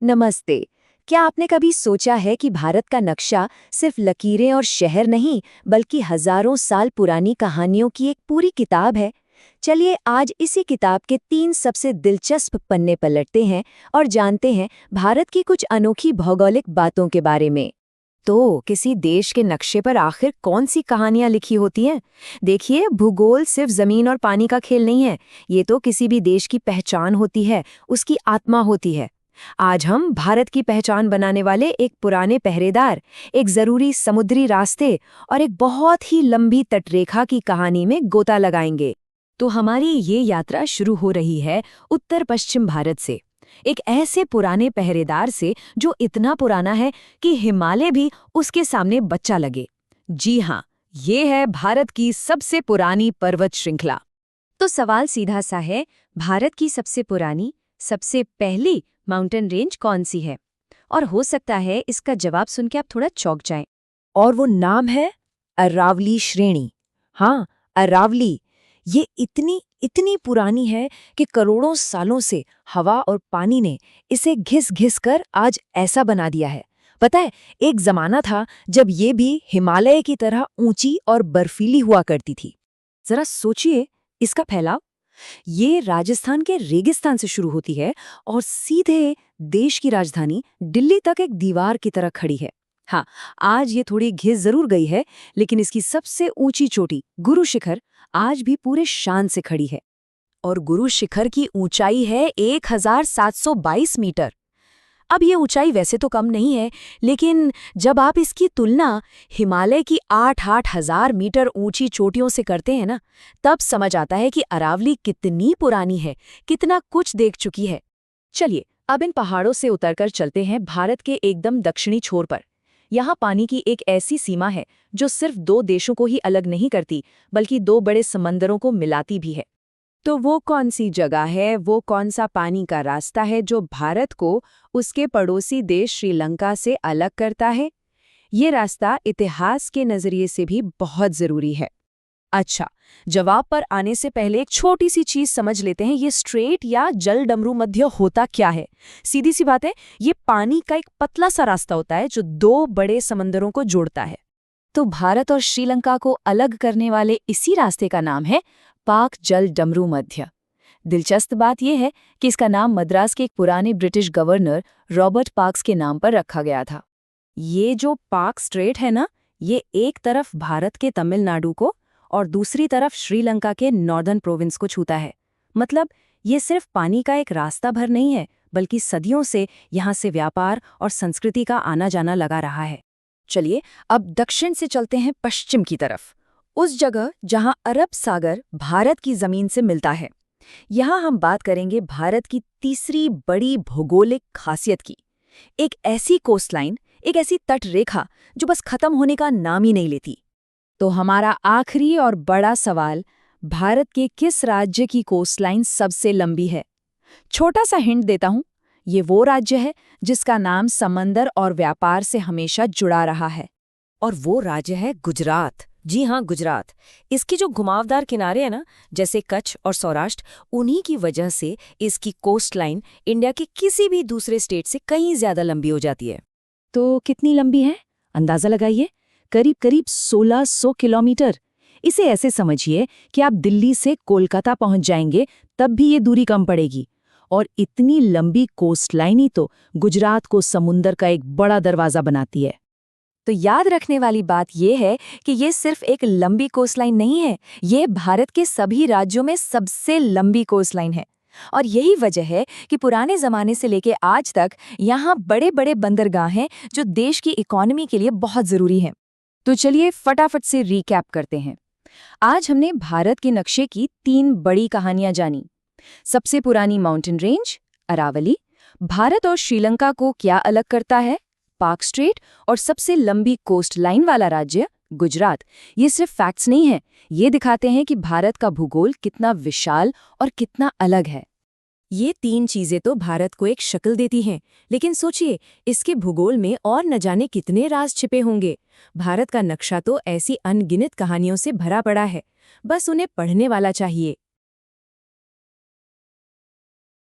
नमस्ते। क्या आपने कभी सोचा है कि भारत का नक्शा सिर्फ लकीरें और शहर नहीं, बल्कि हजारों साल पुरानी कहानियों की एक पूरी किताब है? चलिए आज इसी किताब के 3 सबसे दिलचस्प पन्ने पलटते हैं और जानते हैं भारत की कुछ अनोखी भौगोलिक बातों के बारे में। तो किसी देश के नक्शे पर आखिर कौन सी कहानियां लिखी होती हैं? देखिए, भूगोल सिर्फ जमीन और पानी का खेल नहीं है। ये तो किसी भी देश की पहचान होती है, उसकी आत्मा होती है। आज हम भारत की पहचान बनाने वाले एक पुराने पहरेदार, एक जरूरी समुद्री रास्ते और एक बहुत ही लंबी तटरेखा की कहानी में गोता लगाएंगे। तो हमारी ये यात्रा शुरू हो रही है उत्तर पश्चिम भारत से, एक ऐसे पुराने पहरेदार से जो इतना पुराना है कि हिमालय भी उसके सामने बच्चा लगे। जी हाँ, ये है भारत की सबसे पुरानी पर्वत श्रृंखला। तो सवाल सीधा सा है, भारत की सबसे पुरानी, सबसे पहली माउंटेन रेंज कौन सी है? और हो सकता है इसका जवाब सुन के आप थोड़ा चौंक जाएं। और वो नाम है अरावली श्रेणी। हाँ, अरावली। ये इतनी इतनी पुरानी है कि करोड़ों सालों से हवा और पानी ने इसे घिस घिस कर आज ऐसा बना दिया है। पता है, एक जमाना था जब ये भी हिमालय की तरह ऊंची और बर्फीली हुआ करती थी। जरा सोचिए इसका फैलाव। ये राजस्थान के रेगिस्तान से शुरू होती है और सीधे देश की राजधानी दिल्ली तक एक दीवार की तरह खड़ी है। हाँ, आज ये थोड़ी घिस जरूर गई है, लेकिन इसकी सबसे ऊंची चोटी गुरु शिखर आज भी पूरे शान से खड़ी है। और गुरु शिखर की ऊंचाई है 1722 मीटर। अब ये ऊंचाई वैसे तो कम नहीं है, लेकिन जब आप इसकी तुलना हिमालय की 8-8 हजार मीटर ऊंची चोटियों से करते हैं ना, तब समझ आता है कि अरावली कितनी पुरानी है, कितना कुछ देख चुकी है। चलिए अब इन पहाड़ों से उतरकर चलते हैं भारत के एकदम दक्षिणी छोर पर। यहाँ पानी की एक ऐसी सीमा है जो सिर्फ 2 देशों को ही अलग नहीं करती, बल्कि 2 बड़े समंदरों को मिलाती भी है। तो वो कौन सी जगह है, वो कौन सा पानी का रास्ता है जो भारत को उसके पड़ोसी देश श्रीलंका से अलग करता है? ये रास्ता इतिहास के नजरिए से भी बहुत जरूरी है। अच्छा, जवाब पर आने से पहले एक छोटी सी चीज समझ लेते हैं, ये स्ट्रेट या जल डमरू मध्य होता क्या है। सीधी सी बात है, ये पानी का एक पतला सा रास्ता होता है जो 2 बड़े समंदरों को जोड़ता है। तो भारत और श्रीलंका को अलग करने वाले इसी रास्ते का नाम है पाक जल डमरू मध्य। दिलचस्प बात यह है कि इसका नाम मद्रास के एक पुराने ब्रिटिश गवर्नर रॉबर्ट पार्क्स के नाम पर रखा गया था। ये जो पार्क स्ट्रेट है ना, ये एक तरफ भारत के तमिलनाडु को और दूसरी तरफ श्रीलंका के नॉर्दर्न प्रोविंस को छूता है। मतलब ये सिर्फ पानी का एक रास्ता भर नहीं है, बल्कि सदियों से यहाँ से व्यापार और संस्कृति का आना जाना लगा रहा है। चलिए अब दक्षिण से चलते हैं पश्चिम की तरफ, उस जगह जहाँ अरब सागर भारत की जमीन से मिलता है। यहाँ हम बात करेंगे भारत की तीसरी बड़ी भौगोलिक खासियत की, एक ऐसी कोस्टलाइन, एक ऐसी तटरेखा जो बस खत्म होने का नाम ही नहीं लेती। तो हमारा आखिरी और बड़ा सवाल, भारत के किस राज्य की कोस्टलाइन सबसे लंबी है? छोटा सा हिंट देता हूं, ये वो राज्य है जिसका नाम समंदर और व्यापार से हमेशा जुड़ा रहा है। और वो राज्य है गुजरात। जी हाँ, गुजरात। इसके जो घुमावदार किनारे हैं ना, जैसे कच्छ और सौराष्ट्र, उन्हीं की वजह से इसकी कोस्टलाइन इंडिया के किसी भी दूसरे स्टेट से कहीं ज्यादा लंबी हो जाती है। तो कितनी लंबी है? अंदाजा लगाइए। करीब करीब 1600 किलोमीटर। इसे ऐसे समझिए कि आप दिल्ली से कोलकाता पहुंच जाएंगे तब भी ये दूरी कम पड़ेगी। और इतनी लंबी कोस्टलाइन ही तो गुजरात को समुंदर का एक बड़ा दरवाजा बनाती है। तो याद रखने वाली बात यह है कि ये सिर्फ एक लंबी कोस्टलाइन नहीं है, ये भारत के सभी राज्यों में सबसे लंबी कोस्टलाइन है। और यही वजह है कि पुराने ज़माने से लेकर आज तक यहाँ बड़े बड़े बंदरगाह हैं जो देश की इकोनॉमी के लिए बहुत ज़रूरी हैं। तो चलिए फटाफट से रीकैप करते हैं। आज हमने भारत के नक्शे की 3 बड़ी कहानियां जानी। सबसे पुरानी माउंटेन रेंज अरावली, भारत और श्रीलंका को क्या अलग करता है पार्क स्ट्रेट, और सबसे लंबी कोस्ट लाइन वाला राज्य गुजरात। ये सिर्फ फैक्ट्स नहीं है, ये दिखाते हैं कि भारत का भूगोल कितना विशाल और कितना अलग है। ये 3 चीजें तो भारत को एक शक्ल देती हैं, लेकिन सोचिए इसके भूगोल में और न जाने कितने राज छिपे होंगे। भारत का नक्शा तो ऐसी अनगिनत कहानियों से भरा पड़ा है, बस उन्हें पढ़ने वाला चाहिए।